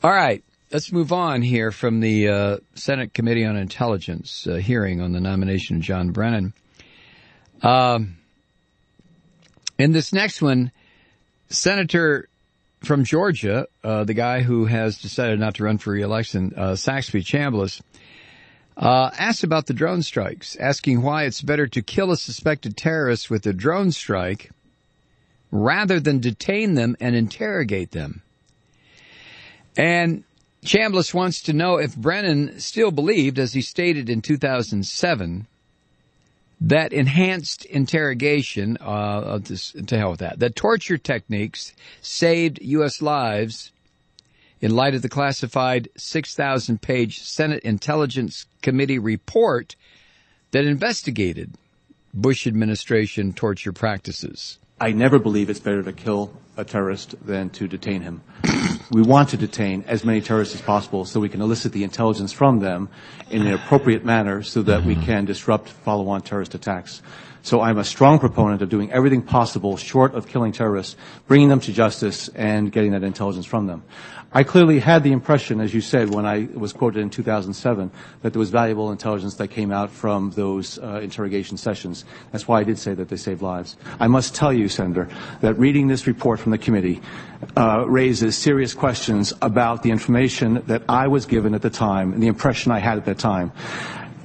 All right. Let's move on here from the Senate Committee on Intelligence hearing on the nomination of John Brennan. In this next one, Senator from Georgia, the guy who has decided not to run for re-election, Saxby Chambliss, asked about the drone strikes, asking why it's better to kill a suspected terrorist with a drone strike rather than detain them and interrogate them. And Chambliss wants to know if Brennan still believed, as he stated in 2007, that enhanced interrogation, to hell with that torture techniques saved U.S. lives in light of the classified 6,000-page Senate Intelligence Committee report that investigated Bush administration torture practices. I never believe it's better to kill a terrorist than to detain him. We want to detain as many terrorists as possible so we can elicit the intelligence from them in an appropriate manner so that we can disrupt follow-on terrorist attacks. So I'm a strong proponent of doing everything possible short of killing terrorists, bringing them to justice and getting that intelligence from them. I clearly had the impression, as you said, when I was quoted in 2007, that there was valuable intelligence that came out from those interrogation sessions. That's why I did say that they saved lives. I must tell you, Senator, that reading this report from the committee raises serious questions about the information that I was given at the time and the impression I had at that time.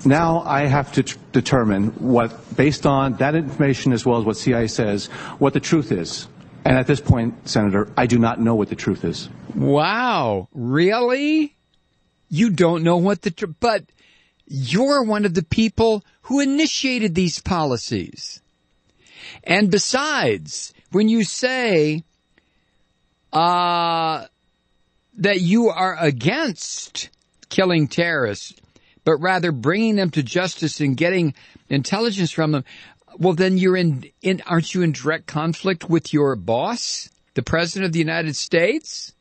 Now I have to determine what, based on that information as well as what CIA says, what the truth is. And at this point, Senator, I do not know what the truth is. Wow. Really? You don't know what the truth... But you're one of the people who initiated these policies. And besides, when you say that you are against killing terrorists, but rather bringing them to justice and getting intelligence from them, well, then you're aren't you in direct conflict with your boss, the President of the United States?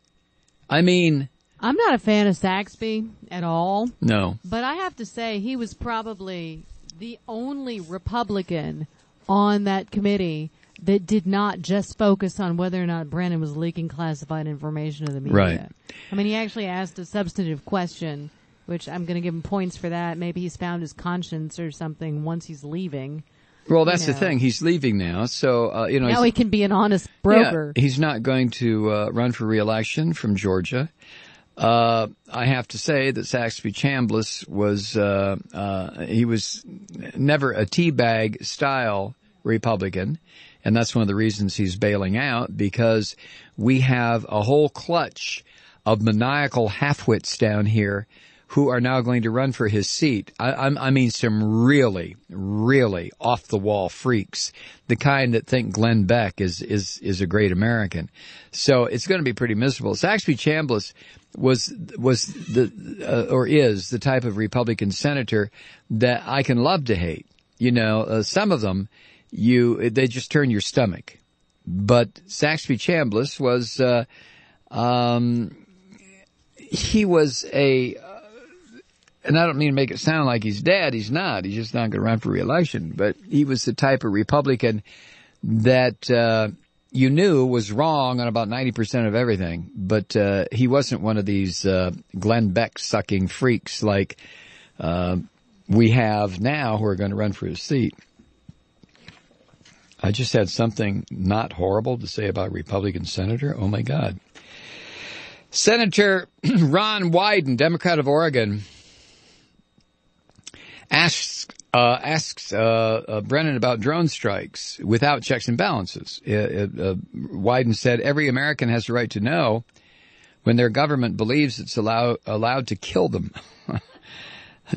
I mean... I'm not a fan of Saxby at all. No. But I have to say he was probably the only Republican on that committee that did not just focus on whether or not Brennan was leaking classified information to the media. Right. I mean, he actually asked a substantive question, which I'm going to give him points for that. Maybe he's found his conscience or something once he's leaving. Well, that's the thing. He's leaving now, so now he can be an honest broker. Yeah, he's not going to run for re-election from Georgia. I have to say that Saxby Chambliss was he was never a teabag style Republican, and that's one of the reasons he's bailing out, because we have a whole clutch of maniacal halfwits down here who are now going to run for his seat. I mean some really, really off-the-wall freaks, the kind that think Glenn Beck is a great American. So it's going to be pretty miserable. Saxby Chambliss is the type of Republican senator that I can love to hate. You know, some of them, they just turn your stomach. But Saxby Chambliss was, he was and I don't mean to make it sound like he's dead. He's not. He's just not going to run for re-election. But he was the type of Republican that you knew was wrong on about 90% of everything. But he wasn't one of these Glenn Beck-sucking freaks like we have now who are going to run for his seat. I just had something not horrible to say about Republican senator. Oh, my God. Senator Ron Wyden, Democrat of Oregon, asks Brennan about drone strikes without checks and balances. Wyden said, every American has the right to know when their government believes it's allowed to kill them.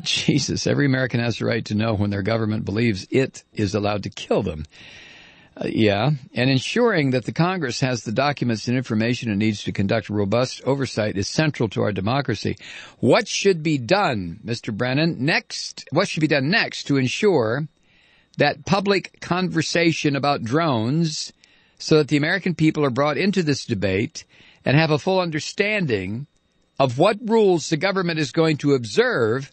Jesus, every American has the right to know when their government believes it is allowed to kill them. Yeah, and ensuring that the Congress has the documents and information it needs to conduct robust oversight is central to our democracy. What should be done, Mr. Brennan, what should be done next to ensure that public conversation about drones so that the American people are brought into this debate and have a full understanding of what rules the government is going to observe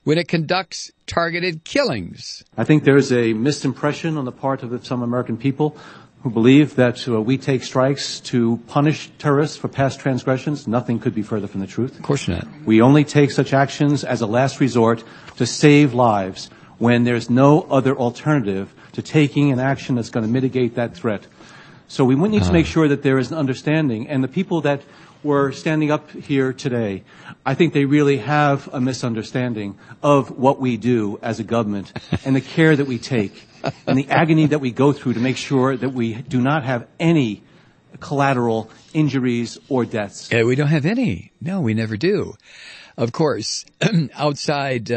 when it conducts targeted killings? I think there is a misimpression on the part of some American people who believe that we take strikes to punish terrorists for past transgressions. Nothing could be further from the truth. Of course not. We only take such actions as a last resort to save lives when there's no other alternative to taking an action that's going to mitigate that threat. So we need to make sure that there is an understanding. And the people that were standing up here today, I think they really have a misunderstanding of what we do as a government and the care that we take and the agony that we go through to make sure that we do not have any collateral injuries or deaths. We don't have any. No, we never do. Of course, outside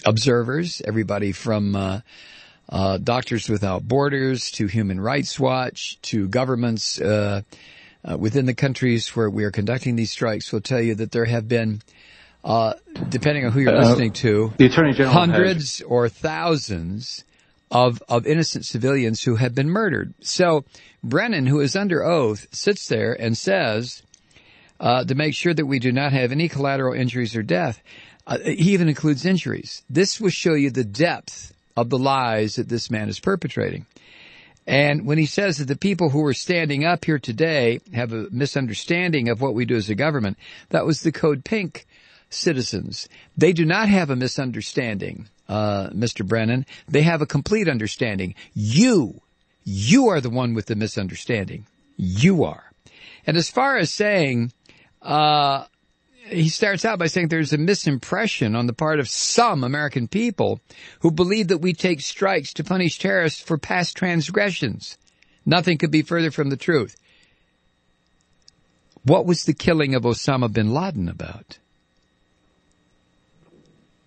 observers, everybody from Doctors Without Borders to Human Rights Watch to governments within the countries where we are conducting these strikes will tell you that there have been, depending on who you're listening to, the Attorney General hundreds or thousands of innocent civilians who have been murdered. So Brennan, who is under oath, sits there and says to make sure that we do not have any collateral injuries or death. He even includes injuries. This will show you the depth of the lies that this man is perpetrating. And when he says that the people who are standing up here today have a misunderstanding of what we do as a government, that was the Code Pink citizens. They do not have a misunderstanding, Mr. Brennan. They have a complete understanding. You are the one with the misunderstanding. You are. And as far as saying, he starts out by saying there's a misimpression on the part of some American people who believe that we take strikes to punish terrorists for past transgressions. Nothing could be further from the truth. What was the killing of Osama bin Laden about?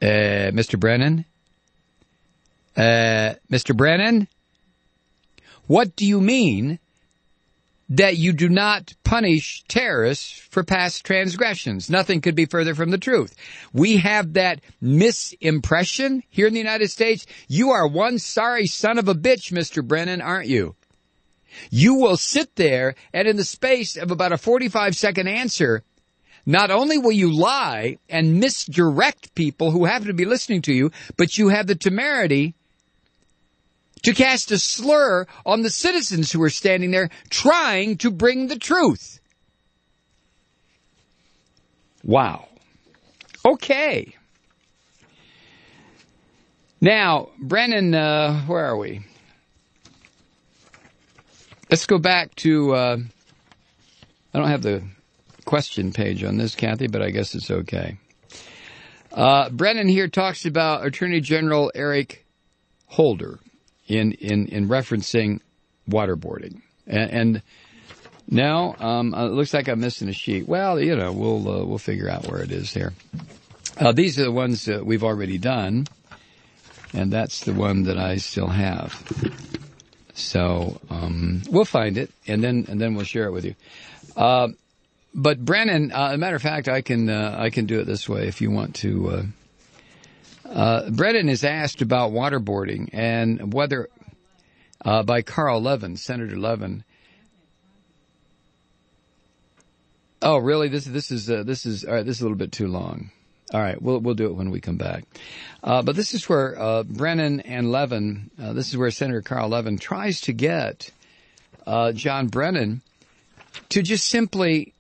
Mr. Brennan? Mr. Brennan? What do you mean that you do not punish terrorists for past transgressions? Nothing could be further from the truth. We have that misimpression here in the United States. You are one sorry son of a bitch, Mr. Brennan, aren't you? You will sit there and in the space of about a 45-second answer, not only will you lie and misdirect people who happen to be listening to you, but you have the temerity to cast a slur on the citizens who are standing there trying to bring the truth. Wow. Okay. Now, Brennan, where are we? Let's go back to, I don't have the question page on this, Kathy, but I guess it's okay. Brennan here talks about Attorney General Eric Holder in referencing waterboarding. And now, it looks like I'm missing a sheet. Well, you know, we'll figure out where it is here. These are the ones that we've already done, and that's the one that I still have. So, we'll find it, and then we'll share it with you. But Brennan, as a matter of fact, I can do it this way if you want to. Brennan is asked about waterboarding and whether, by Carl Levin, Senator Levin. Oh, really? This is all right. This is a little bit too long. All right, we'll do it when we come back. But this is where Brennan and Levin. This is where Senator Carl Levin tries to get John Brennan to just simply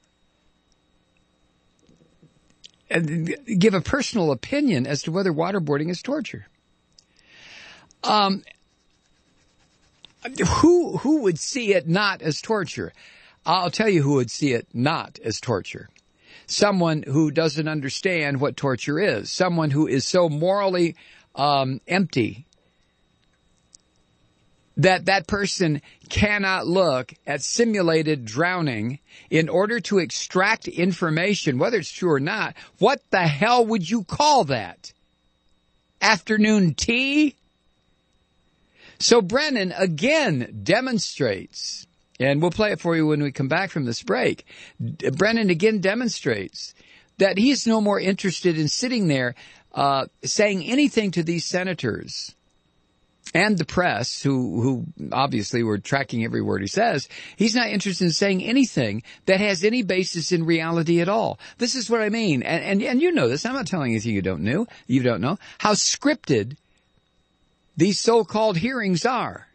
give a personal opinion as to whether waterboarding is torture. Who would see it not as torture? I'll tell you who would see it not as torture. Someone who doesn't understand what torture is. Someone who is so morally empty that person cannot look at simulated drowning in order to extract information, whether it's true or not. What the hell would you call that? Afternoon tea? So Brennan again demonstrates, and we'll play it for you when we come back from this break. Brennan again demonstrates that he's no more interested in sitting there saying anything to these senators and the press, who obviously were tracking every word he says. He's not interested in saying anything that has any basis in reality at all. This is what I mean. And you know this. I'm not telling you anything you don't know. How scripted these so-called hearings are.